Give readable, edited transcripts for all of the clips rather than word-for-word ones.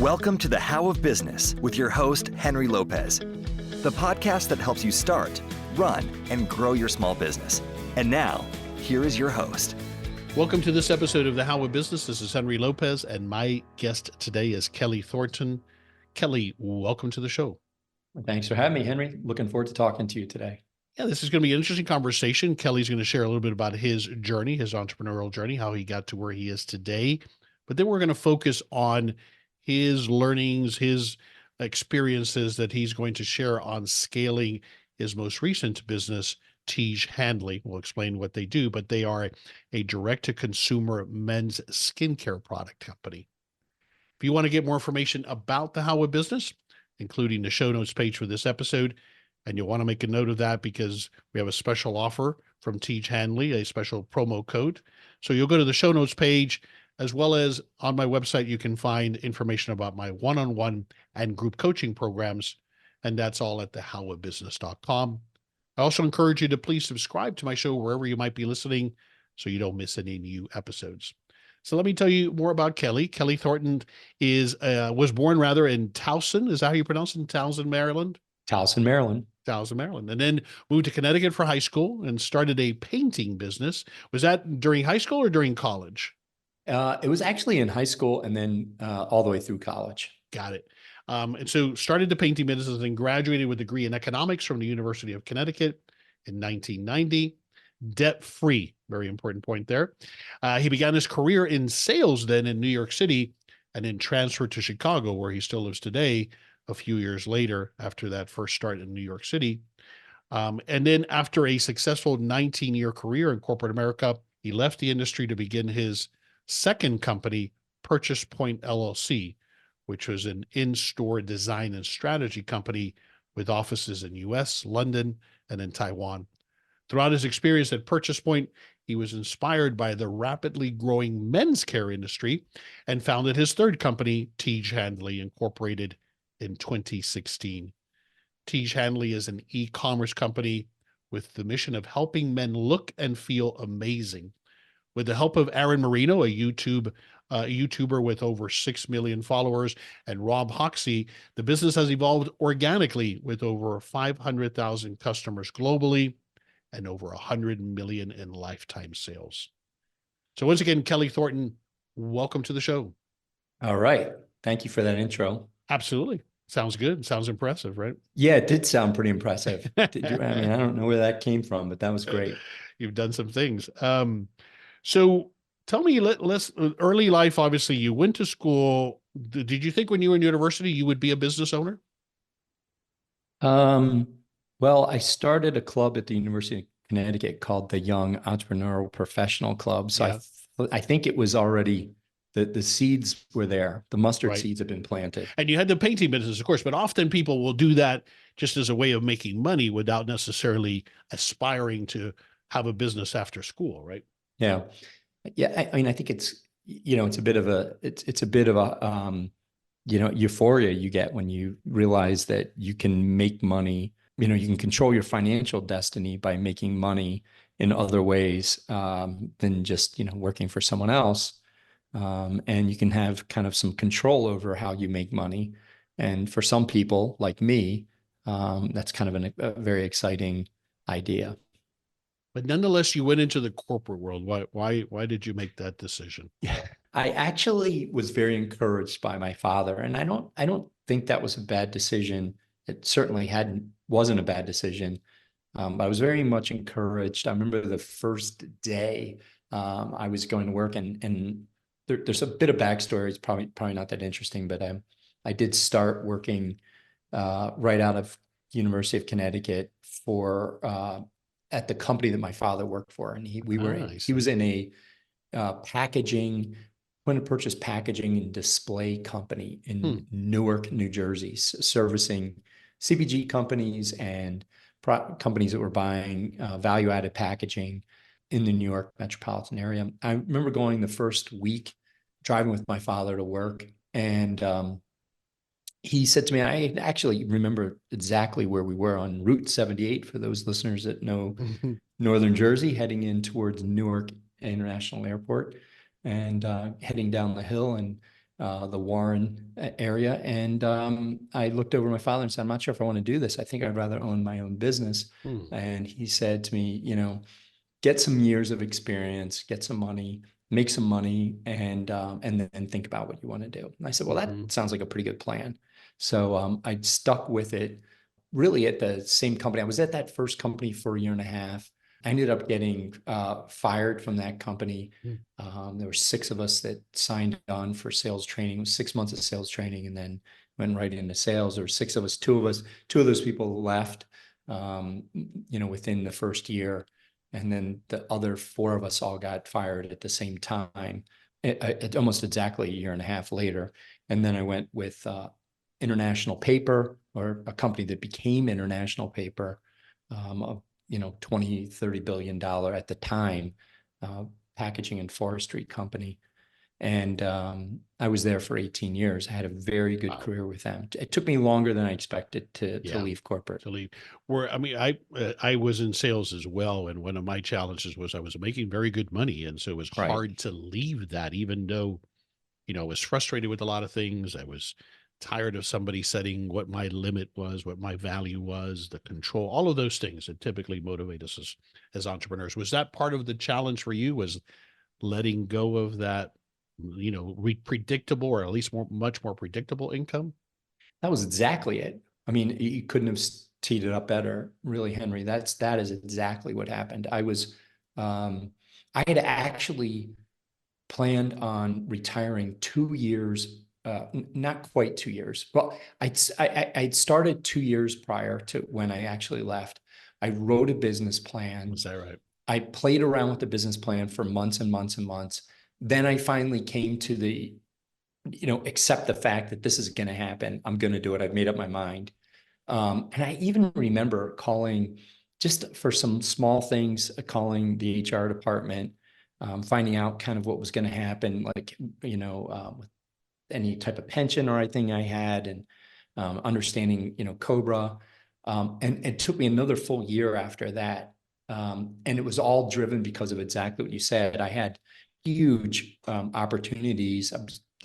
Welcome to The How of Business with your host, Henry Lopez, the podcast that helps you start, run, and grow your small business. And now, here is your host. Welcome to this episode of The How of Business. This is Henry Lopez, and my guest today is Kelley Thornton. Kelley, welcome to the show. Thanks for having me, Henry. Looking forward to talking to you today. Yeah, this is going to be an interesting conversation. Kelley's going to share a little bit about his journey, his entrepreneurial journey, how he got to where he is today. But then we're going to focus on his learnings, his experiences that he's going to share on scaling his most recent business, Tiege Hanley. We'll explain what they do, but they are a direct-to-consumer men's skincare product company. If you want to get more information about the How of Business, including the show notes page for this episode, and you'll want to make a note of that because we have a special offer from Tiege Hanley, a special promo code. So you'll go to the show notes page, as well as on my website, you can find information about my one-on-one and group coaching programs, and that's all at thehowofbusiness.com. I also encourage you to please subscribe to my show wherever you might be listening so you don't miss any new episodes. So let me tell you more about Kelley. Kelley Thornton was born in Towson. Is that how you pronounce it? Towson, Maryland? Towson, Maryland. Towson, Maryland. And then moved to Connecticut for high school and started a painting business. Was that during high school or during college? It was actually in high school and then all the way through college. Got it. And so started the painting business and graduated with a degree in economics from the University of Connecticut in 1990. Debt-free, very important point there. He began his career in sales then in New York City and then transferred to Chicago, where he still lives today, a few years later after that first start in New York City. And then after a successful 19-year career in corporate America, he left the industry to begin his second company, Purchase Point LLC, which was an in-store design and strategy company with offices in US, London, and in Taiwan. Throughout his experience at Purchase Point, he was inspired by the rapidly growing men's care industry and founded his third company, Tiege Hanley, Incorporated, in 2016. Tiege Hanley is an e-commerce company with the mission of helping men look and feel amazing. With the help of Aaron Marino, a YouTuber with over 6 million followers, and Rob Hoxie, the business has evolved organically with over 500,000 customers globally and over 100 million in lifetime sales. So once again, Kelley Thornton, welcome to the show. All right. Thank you for that intro. Absolutely. Sounds good. Sounds impressive, right? Yeah, it did sound pretty impressive. I don't know where that came from, but that was great. You've done some things. So tell me, let's early life, obviously you went to school. Did you think when you were in university, you would be a business owner? Well, I started a club at the University of Connecticut called the Young Entrepreneurial Professional Club. So yeah. I think it was already, the seeds were there. The mustard seeds had been planted. And you had the painting business, of course, but often people will do that just as a way of making money without necessarily aspiring to have a business after school, right? Yeah. Yeah. I mean, I think it's, it's a bit of a, euphoria you get when you realize that you can make money, you can control your financial destiny by making money in other ways than just, working for someone else. And you can have kind of some control over how you make money. And for some people like me, that's kind of a very exciting idea. But nonetheless, you went into the corporate world. Why did you make that decision? Yeah, I actually was very encouraged by my father, and I don't think that was a bad decision. It certainly wasn't a bad decision. I was very much encouraged. I remember the first day I was going to work, and there's a bit of backstory. It's probably not that interesting, but I did start working right out of University of Connecticut at the company that my father worked for, and he was in a packaging, point of purchase packaging and display company in Newark, New Jersey, servicing CPG companies and companies that were buying value-added packaging in the New York metropolitan area. I remember going the first week driving with my father to work, and he said to me, I actually remember exactly where we were on Route 78, for those listeners that know Northern Jersey, heading in towards Newark International Airport and heading down the hill. And the Warren area. And I looked over at my father and said, I'm not sure if I want to do this. I think I'd rather own my own business. And he said to me, get some years of experience, get some money, make some money, and then think about what you want to do. And I said, well, that sounds like a pretty good plan. So I stuck with it really at the same company. I was at that first company for a year and a half. I ended up getting fired from that company. There were 6 of us that signed on for sales training. It was 6 months of sales training and then went right into sales. There were 6 of us, 2 of those people left, within the first year. And then the other 4 of us all got fired at the same time, almost exactly a year and a half later. And then I went with International Paper, or a company that became International Paper, $20-30 billion at the time, packaging and forestry company. And I was there for 18 years. I had a very good career with them. It took me longer than I expected to leave corporate. To leave. I was in sales as well, and one of my challenges was I was making very good money, and so it was hard to leave that, even though, I was frustrated with a lot of things. I was tired of somebody setting what my limit was, what my value was, the control, all of those things that typically motivate us as entrepreneurs. Was that part of the challenge for you, was letting go of that, predictable, or at least much more predictable income? That was exactly it. I mean, you couldn't have teed it up better, really, Henry. That is exactly what happened. I had actually planned on retiring 2 years, not quite 2 years. Well, I'd started 2 years prior to when I actually left. I wrote a business plan. Is that right? I played around with the business plan for months and months and months. Then I finally came to the, accept the fact that this is going to happen. I'm going to do it. I've made up my mind. And I even remember calling, just for some small things, calling the HR department, finding out kind of what was going to happen, like, with any type of pension or anything I had, and understanding, COBRA. And it took me another full year after that. And it was all driven because of exactly what you said. I had huge opportunities. I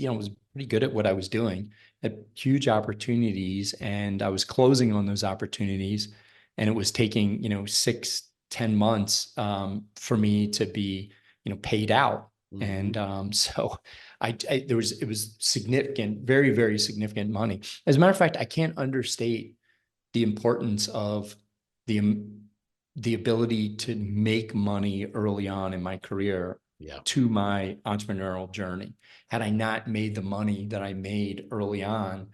was pretty good at what I was doing, had huge opportunities, and I was closing on those opportunities. And it was taking, 6-10 months for me to be, paid out. And so it was significant, very, very significant money. As a matter of fact, I can't understate the importance of the ability to make money early on in my career to my entrepreneurial journey. Had I not made the money that I made early on,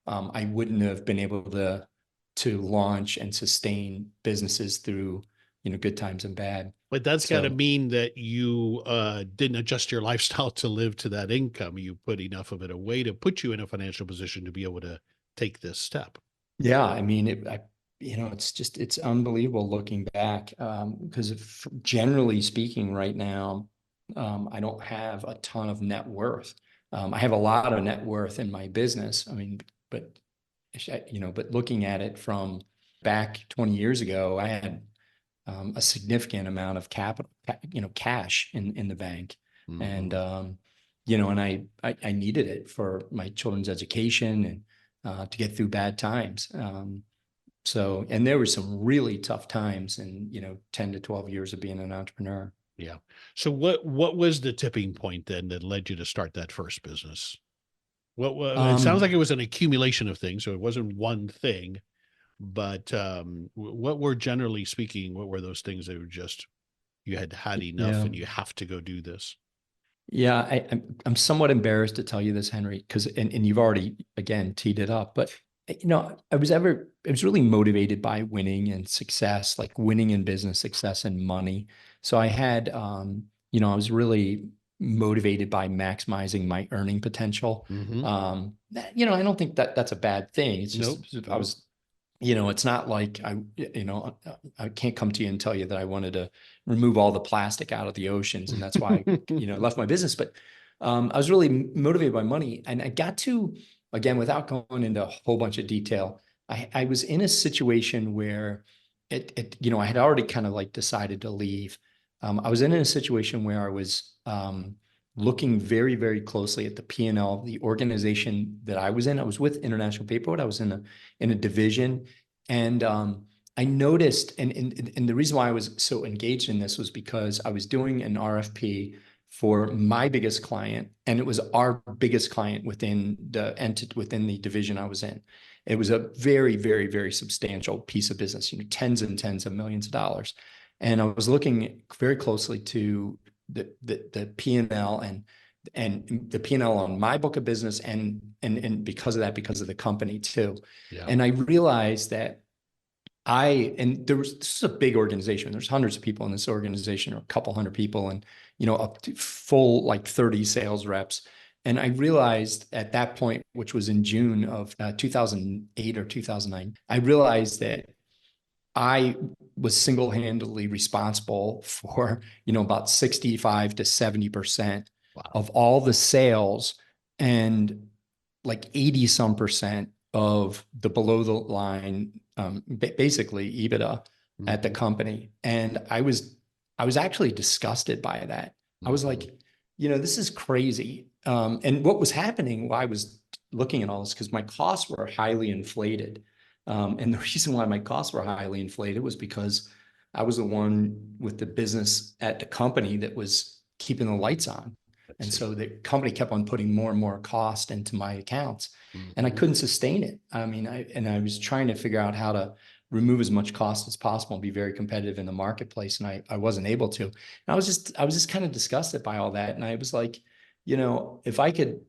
I wouldn't have been able to launch and sustain businesses through, good times and bad. But that's got to mean that you didn't adjust your lifestyle to live to that income. You put enough of it away to put you in a financial position to be able to take this step. Yeah, I mean, it's unbelievable looking back, because generally speaking, right now, I don't have a ton of net worth. I have a lot of net worth in my business. I mean, but looking at it from back 20 years ago, I had a significant amount of capital, cash in the bank. And, and I needed it for my children's education and to get through bad times. And there were some really tough times in, 10 to 12 years of being an entrepreneur. Yeah. So what was the tipping point then that led you to start that first business? It sounds like it was an accumulation of things, so it wasn't one thing, but what were, generally speaking, what were those things that were just, you had enough and you have to go do this? Yeah, I'm somewhat embarrassed to tell you this, Henry, because and you've already again teed it up, but I was really motivated by winning and success, like winning in business, success and money. So I had, I was really motivated by maximizing my earning potential. I don't think that's a bad thing. It's just, I was, it's not like I can't come to you and tell you that I wanted to remove all the plastic out of the oceans, and that's why I, left my business. But I was really motivated by money, and I got to, again, without going into a whole bunch of detail, I was in a situation where I had already kind of like decided to leave. I was in a situation where I was looking very, very closely at the P&L, the organization that I was in. I was with International Paperwood. I was in a division, and I noticed, and the reason why I was so engaged in this was because I was doing an RFP for my biggest client, and it was our biggest client within the entity, within the division I was in. It was a very, very, very substantial piece of business, tens and tens of millions of dollars. And I was looking very closely to the P&L and the P&L on my book of business, and because of that, because of the company too. Yeah. And I realized that this is a big organization. There's hundreds of people in this organization, or a couple hundred people, and up to full like 30 sales reps. And I realized at that point, which was in June of 2008 or 2009, I realized that I was single-handedly responsible for, about 65 to 70% of all the sales, and like 80 some percent of the below the line, basically EBITDA at the company. And I was actually disgusted by that. I was like, this is crazy. And what was happening while I was looking at all this, because my costs were highly inflated. And the reason why my costs were highly inflated was because I was the one with the business at the company that was keeping the lights on. And so the company kept on putting more and more cost into my accounts, and I couldn't sustain it. I mean, I was trying to figure out how to remove as much cost as possible and be very competitive in the marketplace. And I wasn't able to. And I was just kind of disgusted by all that. And I was like, if I could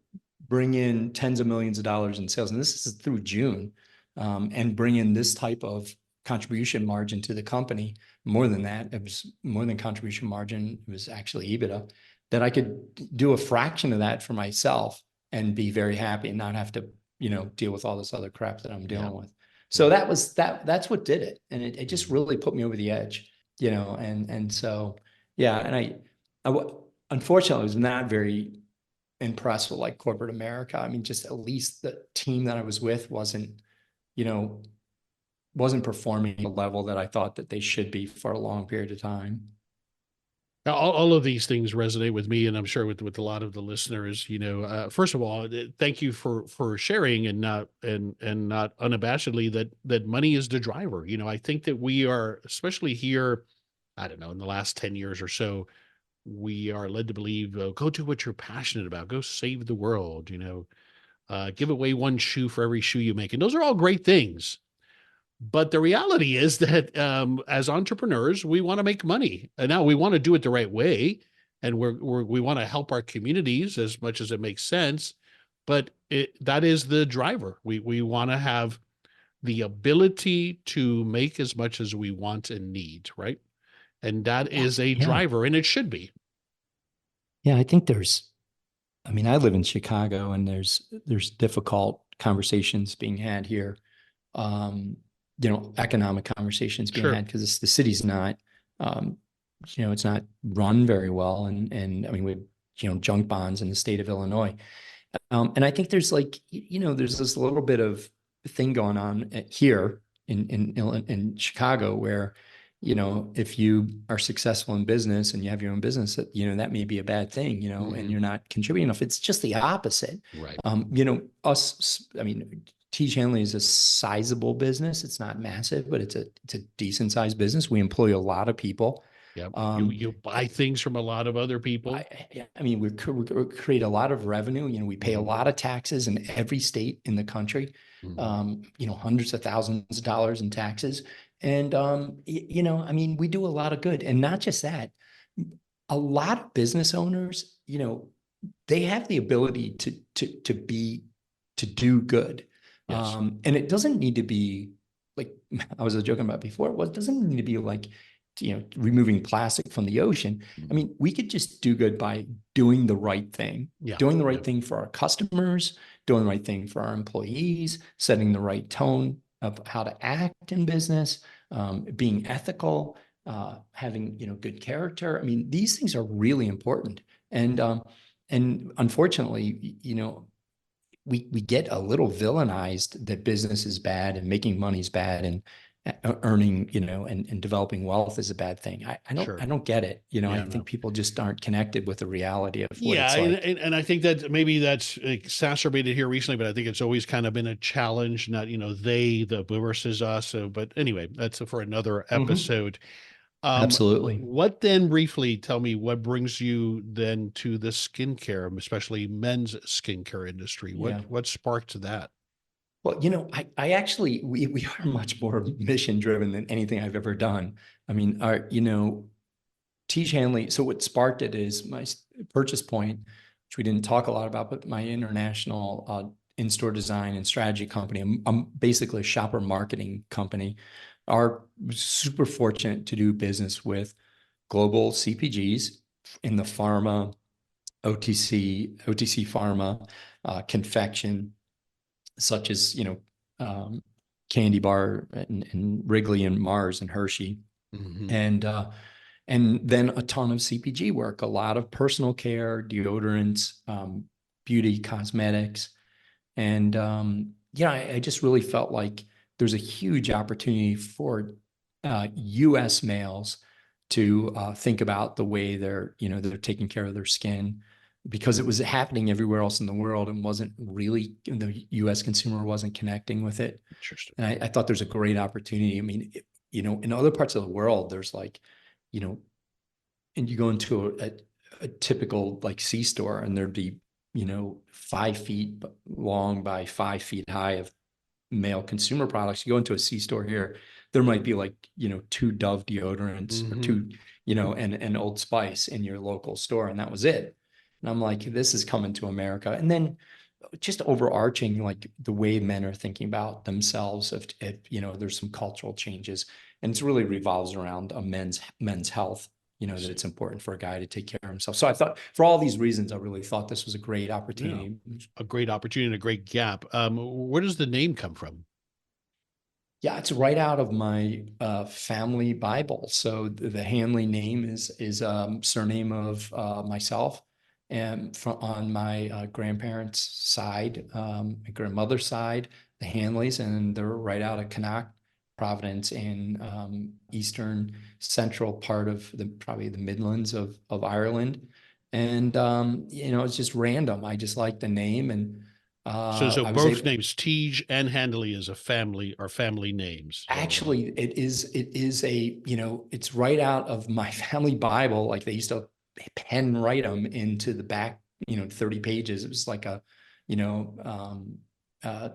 bring in tens of millions of dollars in sales, and this is through June, and bring in this type of contribution margin to the company, more than that, it was more than contribution margin, it was actually EBITDA, that I could do a fraction of that for myself and be very happy and not have to, deal with all this other crap that I'm dealing with. So that's what did it. And it just really put me over the edge, and so, yeah. And I unfortunately was not very impressed with like corporate America. I mean, just at least the team that I was with wasn't performing at the level that I thought that they should be for a long period of time. Now, all of these things resonate with me, and I'm sure with a lot of the listeners. First of all, thank you for sharing, and not unabashedly that money is the driver. I think that we are, especially here, I don't know, in the last 10 years or so, we are led to believe, go do what you're passionate about, go save the world. Give away one shoe for every shoe you make, and those are all great things. But the reality is that as entrepreneurs, we want to make money, and now we want to do it the right way, and we want to help our communities as much as it makes sense. But that is the driver. We want to have the ability to make as much as we want and need, right? And that is a driver, and it should be. Yeah, I think I live in Chicago, and there's difficult conversations being had here. Economic conversations being had, because the city's not, it's not run very well. And I mean, we junk bonds in the state of Illinois. And I think there's there's this little bit of thing going on here in Chicago where, if you are successful in business and you have your own business, that, that may be a bad thing, and you're not contributing enough. It's just the opposite. Right. Tiege Hanley is a sizable business. It's not massive, but it's a decent sized business. We employ a lot of people. Yeah. You buy things from a lot of other people. We create a lot of revenue. We pay a lot of taxes in every state in the country. Hundreds of thousands of dollars in taxes. And, we do a lot of good. And not just that, a lot of business owners, they have the ability to do good. Yes. And it doesn't need to be like I was joking about before. It doesn't need to be like, removing plastic from the ocean. I mean, we could just do good by doing the right thing, doing the right thing for our customers, doing the right thing for our employees, setting the right tone of how to act in business, being ethical, having, good character. I mean, these things are really important. And unfortunately, we get a little villainized that business is bad and making money is bad. earning, and developing wealth is a bad thing. Sure. I don't get it. I Yeah, think no. people just aren't connected with the reality of what Yeah, it's and, like. and and I think that maybe that's exacerbated here recently, but I think it's always kind of been a challenge, not, the versus us. So, but anyway, that's for another Mhm. episode. Um, Absolutely. what then briefly tell me what brings you then to the skincare, especially men's skincare industry? Yeah. What sparked that? Well, I actually, we are much more mission driven than anything I've ever done. I mean, Tiege Hanley. So what sparked it is my purchase point, which we didn't talk a lot about, but my international in-store design and strategy company. I'm basically a shopper marketing company. Are super fortunate to do business with global CPGs in the pharma, OTC pharma, confection, such as, Candy Bar and Wrigley and Mars and Hershey. Hmm. And then a ton of CPG work, a lot of personal care, deodorants, beauty, cosmetics. And I just really felt like there's a huge opportunity for US males to think about the way they're taking care of their skin, because it was happening everywhere else in the world and wasn't really, the US consumer wasn't connecting with it. Interesting. And I thought there's a great opportunity. I mean, in other parts of the world, there's like, you know, and you go into a typical like C store and there'd be, 5 feet long by 5 feet high of male consumer products. You go into a C store here, there might be like, two Dove deodorants or Hmm. two, and Old Spice in your local store. And that was it. And I'm like, this is coming to America. And then just overarching, like the way men are thinking about themselves, if there's some cultural changes, and it really revolves around a men's health, I that see. it's important for a guy to take care of himself. So I thought, for all these reasons, I really thought this was a great Yeah, opportunity. it's a great opportunity and a great gap. Where does the name come from? Yeah, it's right out of my family Bible. So the Hanley name is surname of myself, and on my grandparents' side, my grandmother's side, the Hanleys, and they're right out of Connacht, Providence, in eastern central part of probably the Midlands of Ireland. And it's just random. I just like the name, and So I was both able. names, Tiege and Handley, is a family are family names. So Actually, it is it's right out of my family Bible. Like they used to pen write them into the back, 30 pages. It was like a, you know, a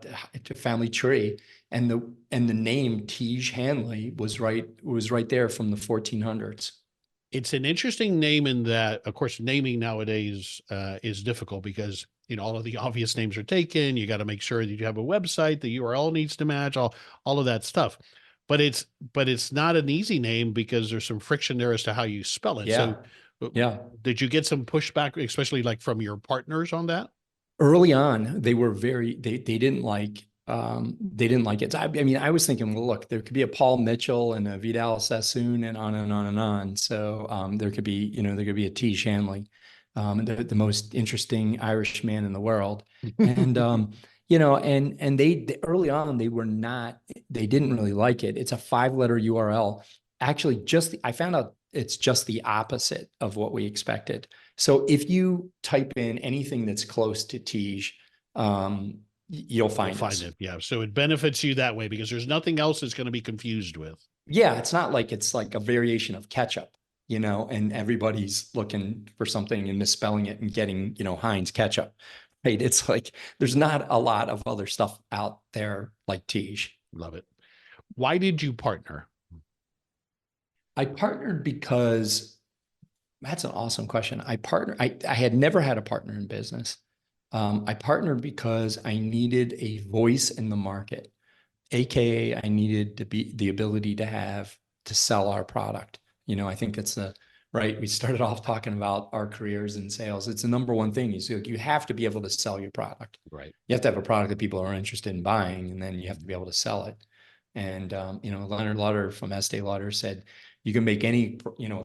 family tree. And the name Tiege Hanley was right there from the 1400s. it's an interesting name in that, of course, naming nowadays is difficult because all of the obvious names are taken. You got to make sure that you have a website, the URL needs to match, all of that stuff. But it's not an easy name because there's some friction there as to how you spell it. So, Yeah. uh, Yeah. did you get some pushback, especially like from your partners on that? Early on, they were they didn't like it. I mean, I was thinking, well, look, there could be a Paul Mitchell and a Vidal Sassoon and on and on and on. So there could be, a T. Shanley, the most interesting Irish man in the world. And they early on they didn't really like it. It's a 5-letter URL. Actually, I found out it's just the opposite of what we expected. So if you type in anything that's close to Tiege, you'll You'll find find us. it. Yeah. So it benefits you that way because there's nothing else it's going to be confused with. Yeah, it's not like it's like a variation of ketchup, and everybody's looking for something and misspelling it and getting, Heinz ketchup, right? It's like there's not a lot of other stuff out there like Tiege. Love it. Why did you partner? I partnered because that's an awesome question. I had never had a partner in business. I partnered because I needed a voice in the market, AKA I needed to be the ability to sell our product. I think it's right. We started off talking about our careers in sales. It's the number one thing. You have to be able to sell your product. Right. You have to have a product that people are interested in buying, and then you have to be able to sell it. And Leonard Lutter from Estee Lauder said, you can make any,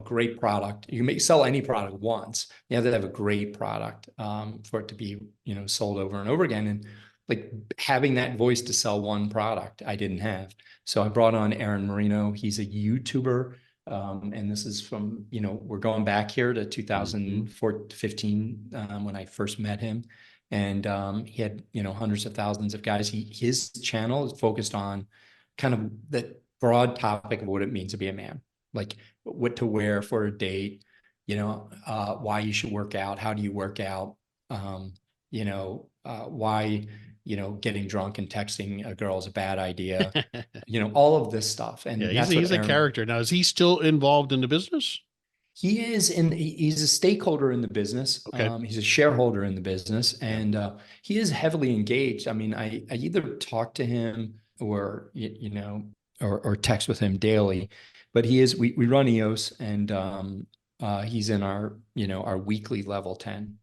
great product. You can sell any product once. You have to have a great product for it to be, sold over and over again. And like having that voice to sell one product I didn't have. So I brought on Aaron Marino. He's a YouTuber. And this is from, we're going back here to 2015 when I first met him. And he had, hundreds of thousands of guys. His channel is focused on kind of the broad topic of what it means to be a man, like what to wear for a date, why you should work out, how do you work out, why, getting drunk and texting a girl is a bad idea, all of this stuff. And yeah, he's a character. Now, is he still involved in the business? He's a stakeholder in the business. Okay. He's a shareholder in the business, and he is heavily engaged. I mean, I either talk to him or, or text with him daily, but we run EOS, and he's in our weekly level 10.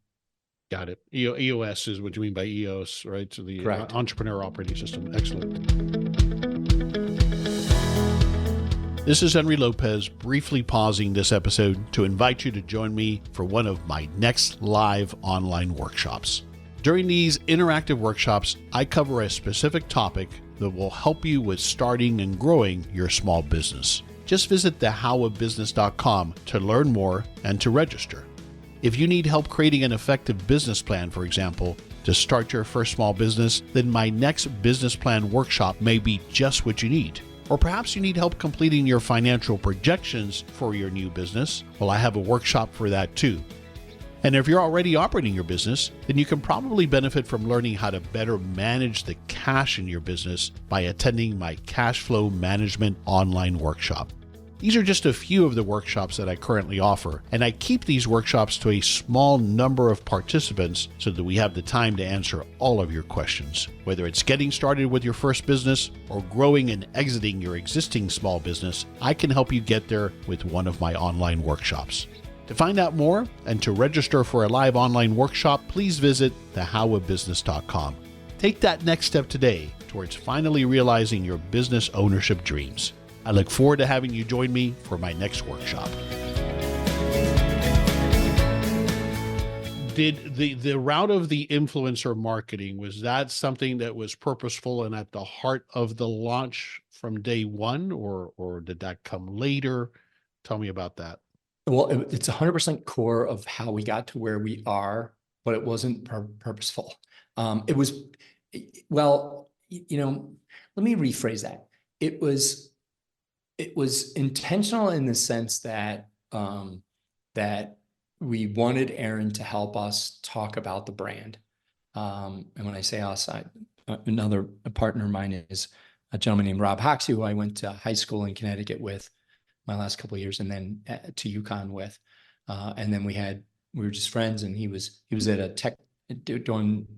Got it. EOS is what you mean by EOS, right? So the Correct. Entrepreneur Operating System. Excellent. This is Henry Lopez, briefly pausing this episode to invite you to join me for one of my next live online workshops. During these interactive workshops, I cover a specific topic that will help you with starting and growing your small business. Just visit thehowofbusiness.com to learn more and to register. If you need help creating an effective business plan, for example, to start your first small business, then my next business plan workshop may be just what you need. Or perhaps you need help completing your financial projections for your new business. Well, I have a workshop for that too. And if you're already operating your business, then you can probably benefit from learning how to better manage the cash in your business by attending my cash flow management online workshop. These are just a few of the workshops that I currently offer, and I keep these workshops to a small number of participants so that we have the time to answer all of your questions. Whether it's getting started with your first business or growing and exiting your existing small business, I can help you get there with one of my online workshops. To find out more and to register for a live online workshop, please visit thehowofbusiness.com. Take that next step today towards finally realizing your business ownership dreams. I look forward to having you join me for my next workshop. Did the route of the influencer marketing, was that something that was purposeful and at the heart of the launch from day one, or did that come later? Tell me about that. Well, it's 100% core of how we got to where we are, but it wasn't purposeful. It was, well, let me rephrase that. It was intentional in the sense that that we wanted Aaron to help us talk about the brand. And when I say us, another partner of mine is a gentleman named Rob Hoxie, who I went to high school in Connecticut with my last couple of years, and then to UConn with. And then we were just friends, and he was at a tech doing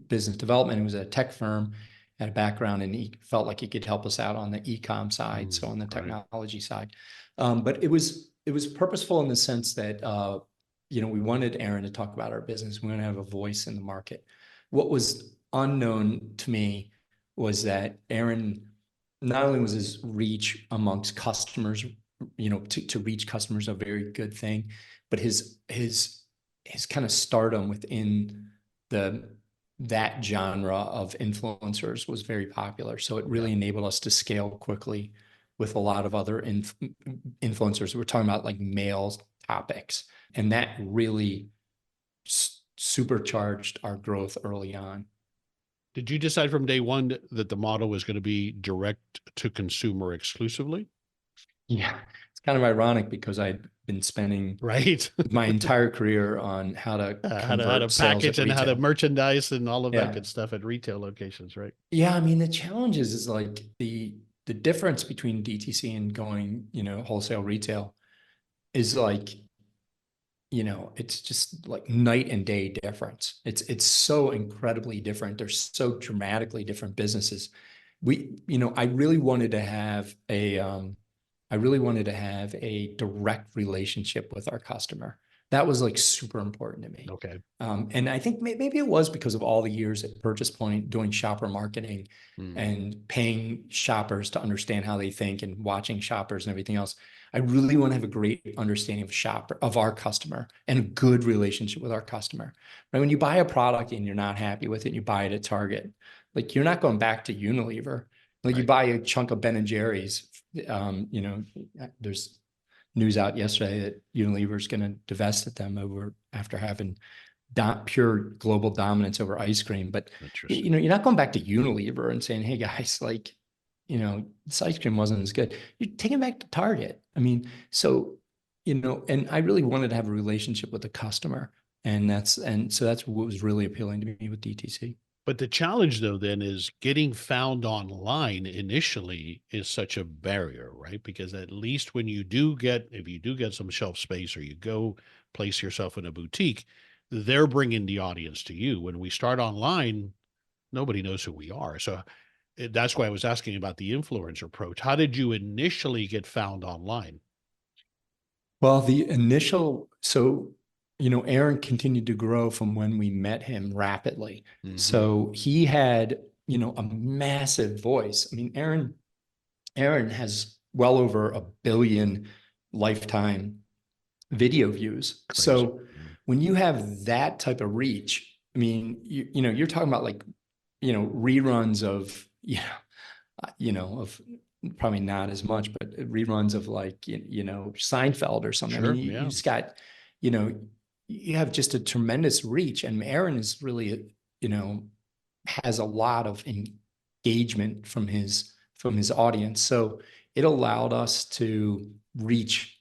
business development. He was at a tech firm, had a background, and he felt like he could help us out on the e-com side, so on the technology side. But it was purposeful in the sense that we wanted Aaron to talk about our business. We want to have a voice in the market. What was unknown to me was that Aaron, not only was his reach amongst customers, to reach customers a very good thing, but his kind of stardom within that genre of influencers was very popular. So it really enabled us to scale quickly with a lot of other influencers. We're talking about like male topics, and that really supercharged our growth early on. Did you decide from day one that the model was going to be direct to consumer exclusively? Yeah, it's kind of ironic because I'd been spending my entire career on how to package and how to merchandise and all of that good stuff at retail locations, right? Yeah, I mean, the challenges is like the difference between DTC and going, wholesale retail is like, it's just like night and day difference. It's so incredibly different. They're so dramatically different businesses. I really wanted to have a direct relationship with our customer. That was like super important to me. Okay. And I think maybe it was because of all the years at Purchase Point doing shopper marketing and paying shoppers to understand how they think and watching shoppers and everything else. I really want to have a great understanding of our customer and a good relationship with our customer. Right? When you buy a product and you're not happy with it, and you buy it at Target, like you're not going back to Unilever. Like you buy a chunk of Ben & Jerry's, there's news out yesterday that Unilever is going to divest at them after having pure global dominance over ice cream. But you're not going back to Unilever and saying, hey guys, like, this ice cream wasn't as good. You're taking it back to Target. I mean, so, and I really wanted to have a relationship with the customer. So that's what was really appealing to me with DTC. But the challenge, though, then is getting found online initially is such a barrier, right? Because at least if you do get some shelf space or you go place yourself in a boutique, they're bringing the audience to you. When we start online, nobody knows who we are. So that's why I was asking about the influencer approach. How did you initially get found online? Well, Aaron continued to grow from when we met him rapidly. So he had, a massive voice. I mean, Aaron has well over 1 billion lifetime video views. Crazy. So when you have that type of reach, I mean, you're talking about like, reruns of, of probably not as much, but reruns of like, Seinfeld or something. Sure, I mean, you just got, you have just a tremendous reach, and Aaron is really, has a lot of engagement from his audience. So it allowed us to reach,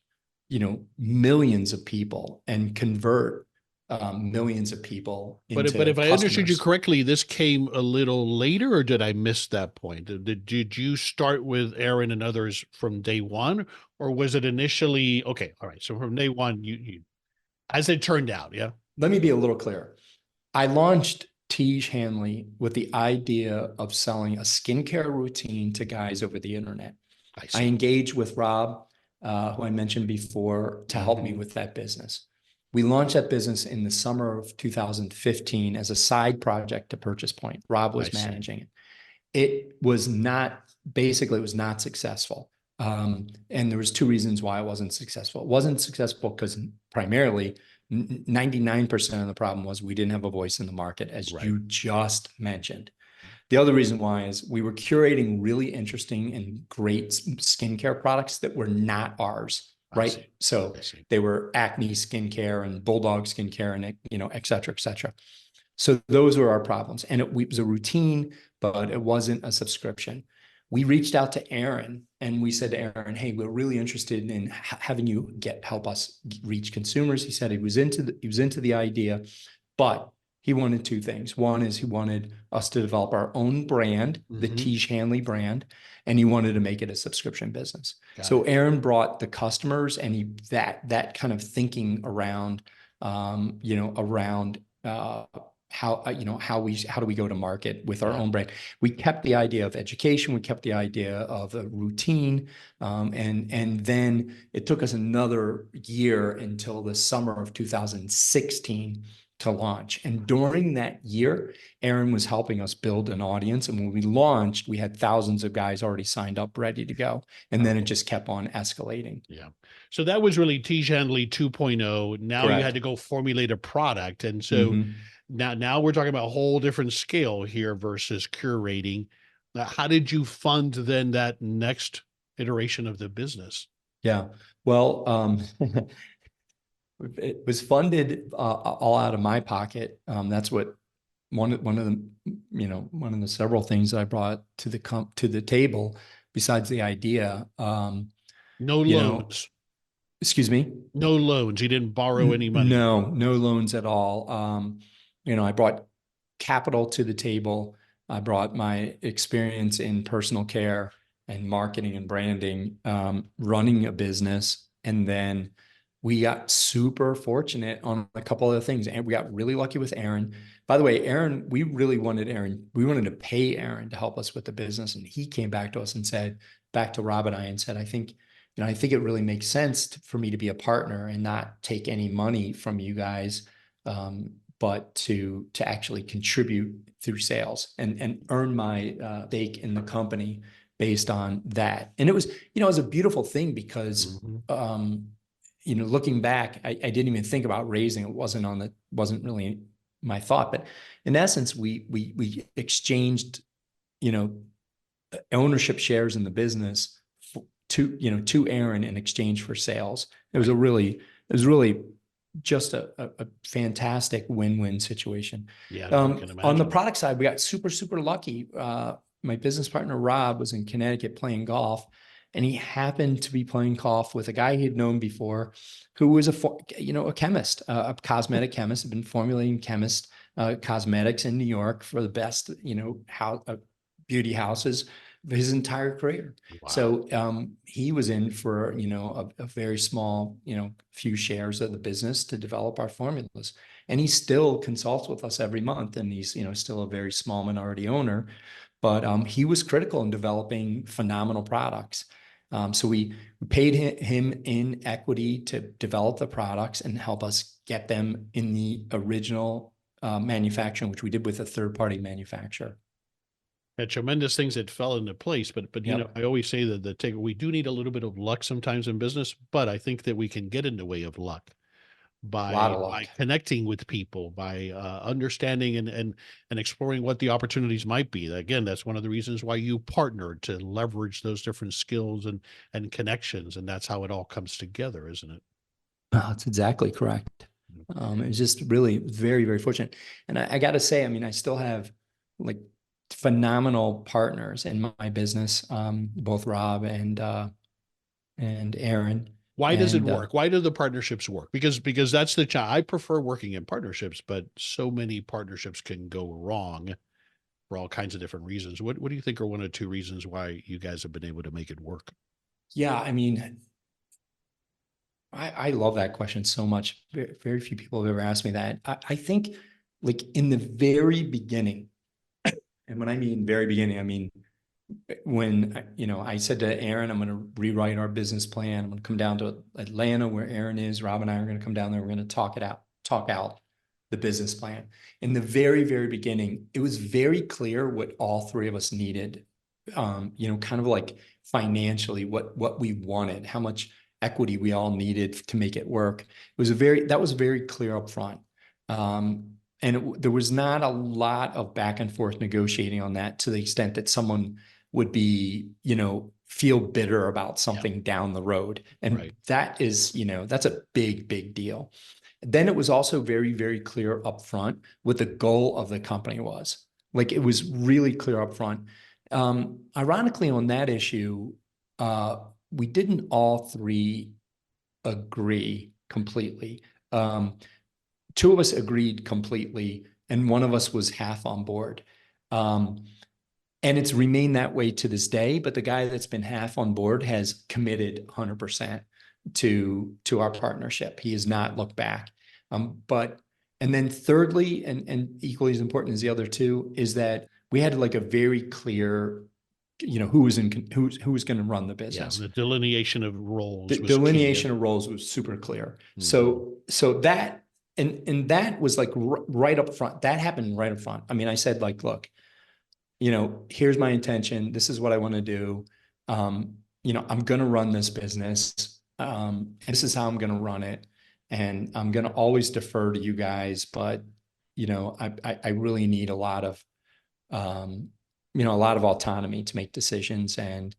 millions of people and convert millions of people into But if I understood you customers. correctly, this came a little later, or did I miss that point? Did you start with Aaron and others from day one, or was it initially okay? All right, so from day one, you as it turned out, yeah. Let me be a little clearer. I launched Tiege Hanley with the idea of selling a skincare routine to guys over the internet. I engaged with Rob, who I mentioned before, to help me with that business. We launched that business in the summer of 2015 as a side project to Purchase Point. Rob was managing it. It was not successful. And there was 2 reasons why it wasn't successful. It wasn't successful because primarily 99% of the problem was we didn't have a voice in the market, as you just mentioned. The other reason why is we were curating really interesting and great skincare products that were not ours, right? So they were acne skincare and bulldog skincare and, et cetera, et cetera. So those were our problems. And it was a routine, but it wasn't a subscription. We reached out to Aaron and we said to Aaron, hey, we're really interested in having you help us reach consumers. He said he was into the idea, but he wanted 2 things. One is he wanted us to develop our own brand, the Tiege Hanley brand, and he wanted to make it a subscription business. So Aaron brought the customers and that kind of thinking around, how do we go to market with our own brand? We kept the idea of education. We kept the idea of a routine. And then it took us another year until the summer of 2016 to launch. And during that year, Aaron was helping us build an audience. And when we launched, we had thousands of guys already signed up, ready to go. And then it just kept on escalating. Yeah. So that was really Tiege Hanley 2.0. Now you had to go formulate a product. And so now we're talking about a whole different scale here versus curating. How did you fund then that next iteration of the business? Yeah. Well, it was funded all out of my pocket. That's what one of the several things that I brought to the table besides the idea. No loans. Excuse me? No loans. You didn't borrow any money. No loans at all. I brought capital to the table. I brought my experience in personal care and marketing and branding, running a business. And then we got super fortunate on a couple of things. And we got really lucky with Aaron. By the way, we wanted to pay Aaron to help us with the business. And he came back to us and said, back to Rob and I, and said, I think I think it really makes sense for me to be a partner and not take any money from you guys, but to actually contribute through sales and earn my stake in the company based on that. And it was, it was a beautiful thing because, looking back, I didn't even think about raising. It wasn't really my thought, but in essence, we exchanged, ownership shares in the business to Aaron in exchange for sales. It was really just a fantastic win-win situation. Yeah, I can On the imagine. product side, we got super lucky. My business partner, Rob, was in Connecticut playing golf, and he happened to be playing golf with a guy he had known before who was a chemist, a cosmetic chemist, had been formulating cosmetics in New York for the best, beauty houses his entire career. Wow. So he was in for, a very small, few shares of the business to develop our formulas. And he still consults with us every month, and he's, still a very small minority owner, but he was critical in developing phenomenal products. So we paid him in equity to develop the products and help us get them in the original manufacturing, which we did with a third-party manufacturer. Had tremendous things that fell into place, but Yep. I always say that we do need a little bit of luck sometimes in business, but I think that we can get in the way of luck A lot of by luck. connecting with people, by understanding and exploring what the opportunities might be. Again, that's one of the reasons why you partnered, to leverage those different skills and connections, and that's how it all comes together, isn't it? That's exactly correct. It was just really very, very fortunate. And I got to say, I still have like phenomenal partners in my business, both Rob and Aaron. Why does it And work? Why do the partnerships work? Because that's the challenge. I prefer working in partnerships, but so many partnerships can go wrong for all kinds of different reasons. What do you think are one or two reasons why you guys have been able to make it work? yeah, I love that question so much. Very, very few people have ever asked me that. I think like in the very beginning, and when I mean very beginning, I mean when I said to Aaron, I'm going to rewrite our business plan. I'm going to come down to Atlanta where Aaron is. Rob and I are going to come down there. We're going to talk out the business plan. In the very, very beginning, it was very clear what all three of us needed. Kind of like financially what we wanted, how much equity we all needed to make it work. That was very clear up front. There was not a lot of back and forth negotiating on that, to the extent that someone would be, feel bitter about something down the road. And that is, that's a big deal. Then it was also very, very clear up front what the goal of the company was. Like, it was really clear up front. Ironically, on that issue, we didn't all three agree completely. Two of us agreed completely, and one of us was half on board. And it's remained that way to this day, but the guy that's been half on board has committed 100% to our partnership. He has not looked back. And then thirdly, and equally as important as the other two, is that we had like a very clear, who was going to run the business. Yeah, the delineation of roles. The delineation of roles was super clear. Mm-hmm. So that, and that was like right up front. That happened right up front. I said, like, look, here's my intention. This is what I want to do. I'm going to run this business. And this is how I'm going to run it. And I'm going to always defer to you guys, but, I really need a lot of autonomy to make decisions and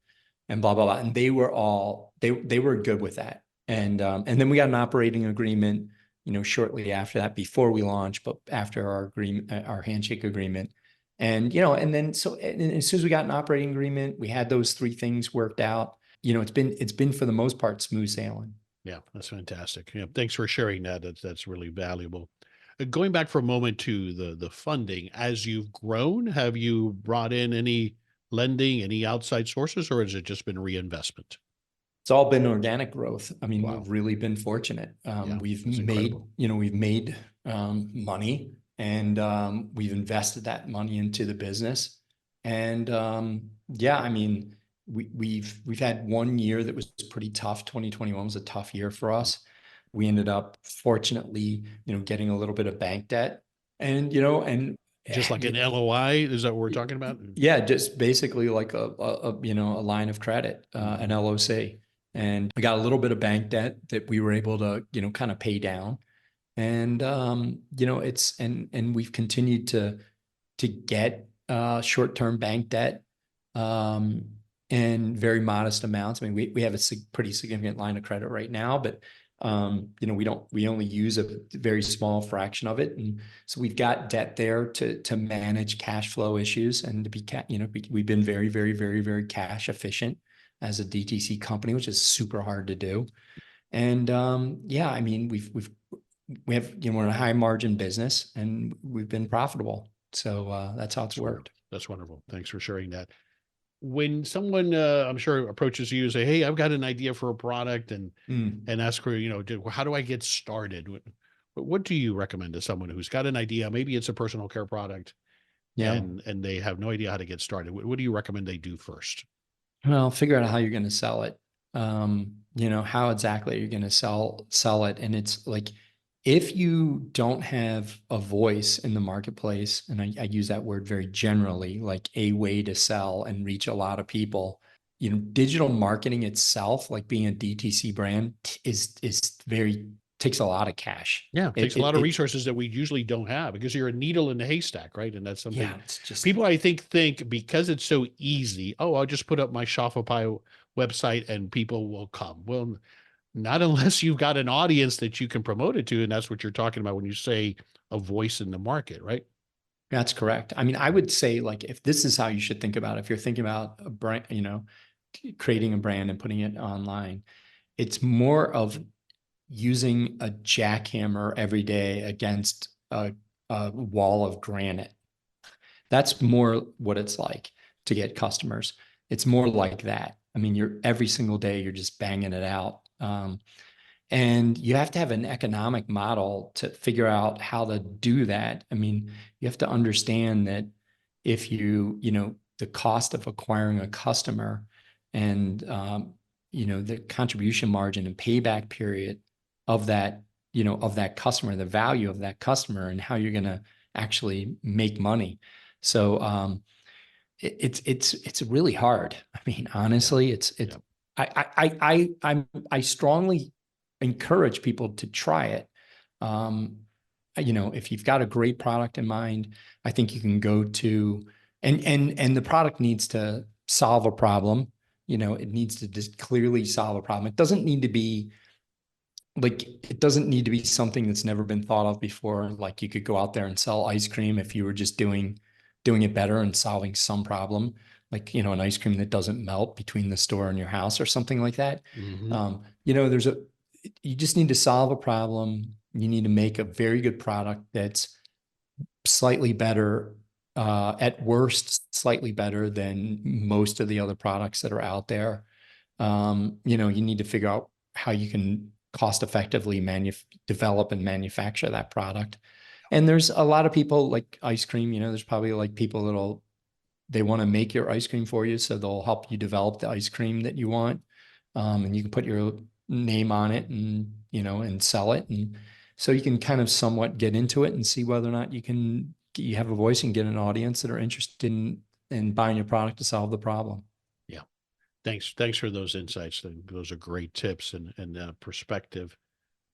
blah, blah, blah. And they were good with that. And then we got an operating agreement, shortly after that, before we launched, but after our agreement, our handshake agreement. And, and then, and as soon as we got an operating agreement, we had those three things worked out. It's been for the most part, smooth sailing. Yeah, that's fantastic. Yeah, thanks for sharing that. That's really valuable. Going back for a moment to the funding, as you've grown, have you brought in any lending, any outside sources, or has it just been reinvestment? It's all been organic growth. Wow. We've really been fortunate. We've made money, and we've invested that money into the business. And we've had one year that was pretty tough. 2021 was a tough year for us. We ended up, fortunately, getting a little bit of bank debt, and and Just like an LOI, is that what we're talking about? yeah, just basically like a line of credit, an LOC, and we got a little bit of bank debt that we were able to kind of pay down, and and we've continued to get short-term bank debt, in very modest amounts. I mean, we have a pretty significant line of credit right now, but we only use a very small fraction of it, and so we've got debt there to manage cash flow issues, and to be we've been very, very, very, very cash efficient as a DTC company, which is super hard to do. And yeah, I mean, we have we're in a high margin business, and we've been profitable. So that's how it's worked. That's wonderful. Thanks for sharing that. When someone, I'm sure, approaches you and say, "Hey, I've got an idea for a product," and ask for, how do I get started? What do you recommend to someone who's got an idea? Maybe it's a personal care product, Yeah. and they have no idea how to get started. What do you recommend they do first? Well, figure out how you're going to sell it. How exactly you're going to sell it. And it's like, if you don't have a voice in the marketplace, and I use that word very generally, like a way to sell and reach a lot of people, digital marketing itself, like being a DTC brand, takes a lot of cash. Yeah, it takes a lot of resources that we usually don't have, because you're a needle in the haystack, right? And that's something it's just people, I think because it's so easy, oh, I'll just put up my Shopify website and people will come. Well, not unless you've got an audience that you can promote it to. And that's what you're talking about when you say a voice in the market, right? That's correct. I mean, I would say, like, if this is how you should think about it, if you're thinking about a brand, creating a brand and putting it online, it's more of using a jackhammer every day against a wall of granite. That's more what it's like to get customers. It's more like that. I mean, every single day you're just banging it out. And you have to have an economic model to figure out how to do that. I mean, you have to understand that if the cost of acquiring a customer, and the contribution margin and payback period of that customer, the value of that customer, and how you're going to actually make money. So it's really hard. I mean, honestly, I strongly encourage people to try it. If you've got a great product in mind, I think you can go to, and the product needs to solve a problem. It needs to just clearly solve a problem. It doesn't need to be something that's never been thought of before. Like, you could go out there and sell ice cream if you were just doing it better and solving some problem, like, an ice cream that doesn't melt between the store and your house or something like that. Mm-hmm. You just need to solve a problem. You need to make a very good product that's slightly better, at worst, slightly better than most of the other products that are out there. You need to figure out how you can cost effectively develop and manufacture that product. And there's a lot of people, like ice cream, there's probably like people they want to make your ice cream for you. So they'll help you develop the ice cream that you want. And you can put your name on it and sell it. And so you can kind of somewhat get into it and see whether or not you have a voice and get an audience that are interested in buying your product to solve the problem. Yeah. Thanks for those insights. Those are great tips and perspective.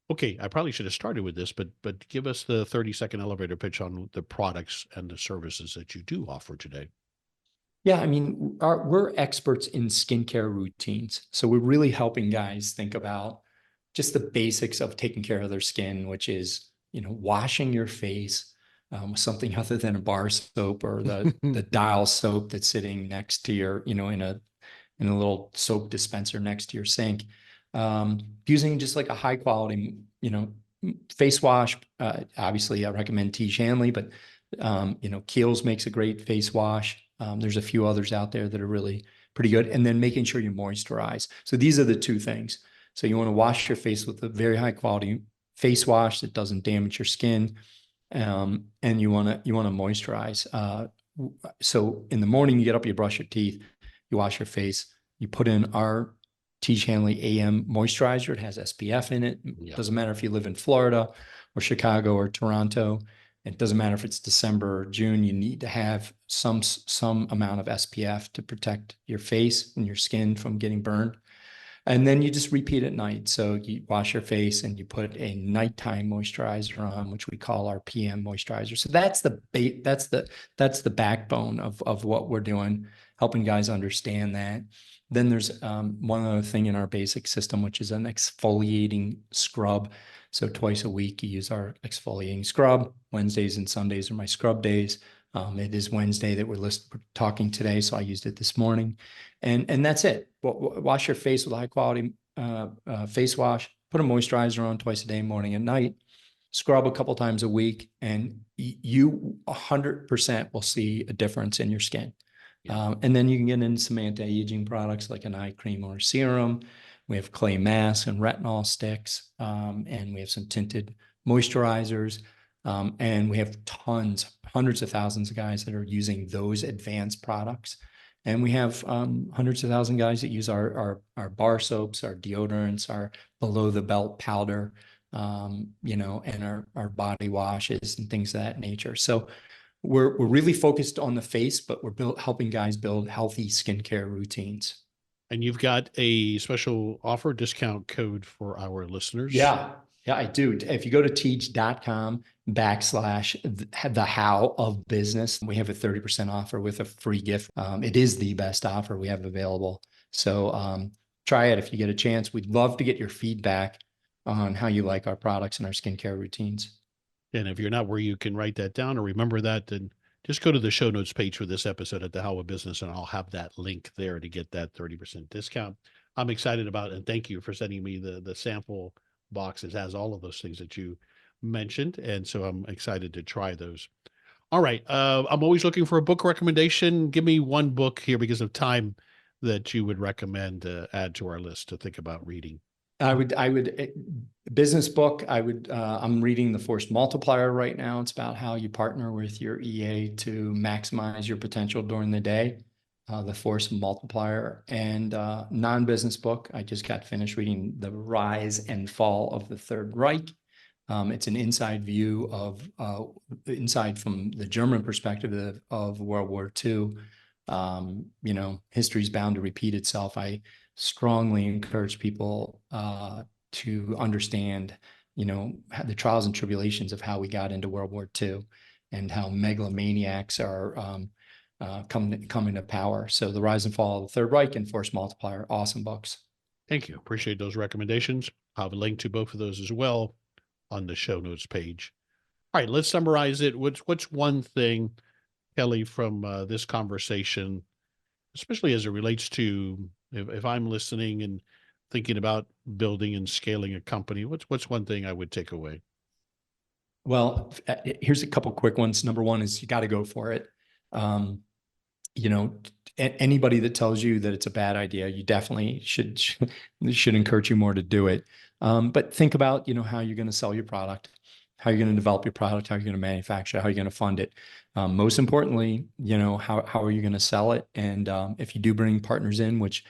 Okay, I probably should have started with this, but give us the 30-second elevator pitch on the products and the services that you do offer today. Yeah, I mean, we're experts in skincare routines. So we're really helping guys think about just the basics of taking care of their skin, which is, washing your face with something other than a bar soap or the dial soap that's sitting next to your, in a little soap dispenser next to your sink. Using just like a high quality, face wash. Obviously, I recommend Tiege Hanley, but Kiehl's makes a great face wash. There's a few others out there that are really pretty good. And then making sure you moisturize. So these are the two things. So you want to wash your face with a very high quality face wash that doesn't damage your skin. And you want to moisturize. So in the morning, you get up, you brush your teeth, you wash your face. You put in our Tiege Hanley AM moisturizer. It has SPF in it. Yeah. Doesn't matter if you live in Florida or Chicago or Toronto. It doesn't matter if it's December or June. You need to have some amount of SPF to protect your face and your skin from getting burned. And then you just repeat at night. So you wash your face and you put a nighttime moisturizer on, which we call our PM moisturizer. So that's the backbone of what we're doing, helping guys understand that. Then there's one other thing in our basic system, which is an exfoliating scrub. So twice a week, you use our exfoliating scrub. Wednesdays and Sundays are my scrub days. It is Wednesday that we're talking today, so I used it this morning. And that's it. Wash your face with a high quality face wash, put a moisturizer on twice a day, morning and night, scrub a couple times a week, and you 100% will see a difference in your skin. Yeah. And then you can get into some anti-aging products like an eye cream or serum. We have clay masks and retinol sticks, and we have some tinted moisturizers. And we have hundreds of thousands of guys that are using those advanced products. And we have hundreds of thousands of guys that use our bar soaps, our deodorants, our below the belt powder, and our body washes and things of that nature. So we're really focused on the face, but we're helping guys build healthy skincare routines. And you've got a special offer discount code for our listeners. Yeah, I do. If you go to Tiege.com/the how of business, we have a 30% offer with a free gift. It is the best offer we have available. So try it if you get a chance. We'd love to get your feedback on how you like our products and our skincare routines. And if you're not where you can write that down or remember that, then just go to the show notes page for this episode at the How of Business, and I'll have that link there to get that 30% discount. I'm excited about it, and thank you for sending me the sample box. It has all of those things that you mentioned, and so I'm excited to try those. All right. I'm always looking for a book recommendation. Give me one book here because of time that you would recommend to add to our list to think about reading. I would business book. I'm reading The Force Multiplier right now. It's about how you partner with your EA to maximize your potential during the day. The Force Multiplier. And non-business book, I just got finished reading The Rise and Fall of the Third Reich. It's an inside view of inside from the German perspective of World War II. History's bound to repeat itself. I strongly encourage people to understand, the trials and tribulations of how we got into World War II and how megalomaniacs are coming to power. So The Rise and Fall of the Third Reich and Force Multiplier, awesome books. Thank you. Appreciate those recommendations. I'll have a link to both of those as well on the show notes page. All right, let's summarize it. What's one thing, Kelley, from this conversation, especially as it relates to if I'm listening and thinking about building and scaling a company, what's one thing I would take away? Well, here's a couple quick ones. Number one is you got to go for it. Anybody that tells you that it's a bad idea, you definitely should encourage you more to do it. But think about, how you're going to sell your product, how you're going to develop your product, how you're going to manufacture, how you're going to fund it. Most importantly, how are you going to sell it? And if you do bring partners in, which,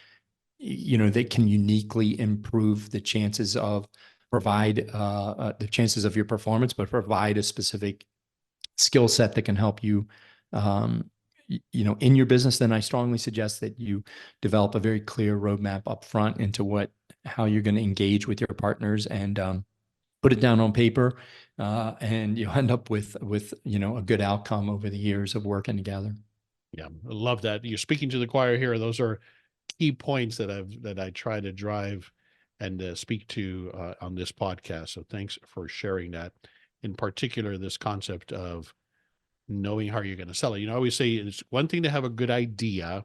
they can uniquely improve the chances of the chances of your performance, but provide a specific skill set that can help you, in your business, then I strongly suggest that you develop a very clear roadmap up front into how you're going to engage with your partners and put it down on paper, and you'll end up with a good outcome over the years of working together. Yeah, I love that. You're speaking to the choir here. Those are key points that I try to drive and speak to on this podcast. So thanks for sharing that. In particular, this concept of knowing how you're going to sell it. I always say it's one thing to have a good idea,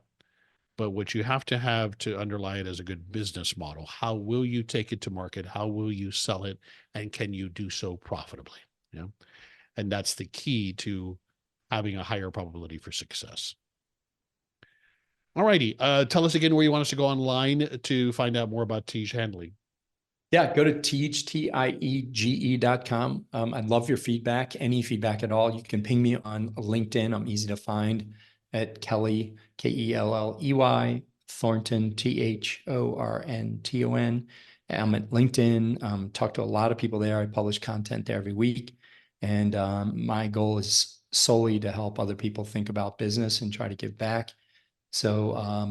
but what you have to underlie it as a good business model. How will you take it to market? How will you sell it? And can you do so profitably? And that's the key to having a higher probability for success. All righty. Tell us again where you want us to go online to find out more about Tiege Hanley. Yeah, go to Tiege.com. I'd love your feedback, any feedback at all. You can ping me on LinkedIn. I'm easy to find at Kelley, Kelley Thornton, Thornton. I'm at LinkedIn, talk to a lot of people there. I publish content there every week. And my goal is solely to help other people think about business and try to give back. So,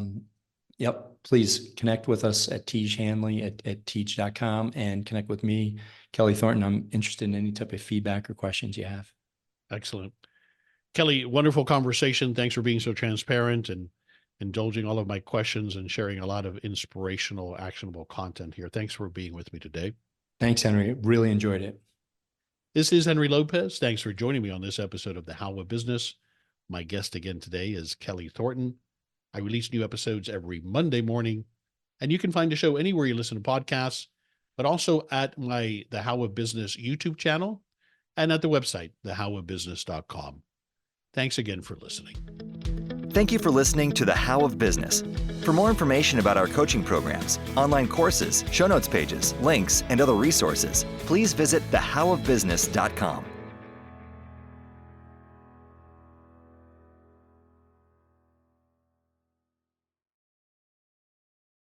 please connect with us at Tiege Hanley at tiege.com and connect with me, Kelley Thornton. I'm interested in any type of feedback or questions you have. Excellent. Kelley, wonderful conversation. Thanks for being so transparent and indulging all of my questions and sharing a lot of inspirational, actionable content here. Thanks for being with me today. Thanks, Henry. Really enjoyed it. This is Henry Lopez. Thanks for joining me on this episode of The How of Business. My guest again today is Kelley Thornton. I release new episodes every Monday morning, and you can find the show anywhere you listen to podcasts, but also at my The How of Business YouTube channel and at the website, thehowofbusiness.com. Thanks again for listening. Thank you for listening to The How of Business. For more information about our coaching programs, online courses, show notes pages, links, and other resources, please visit thehowofbusiness.com.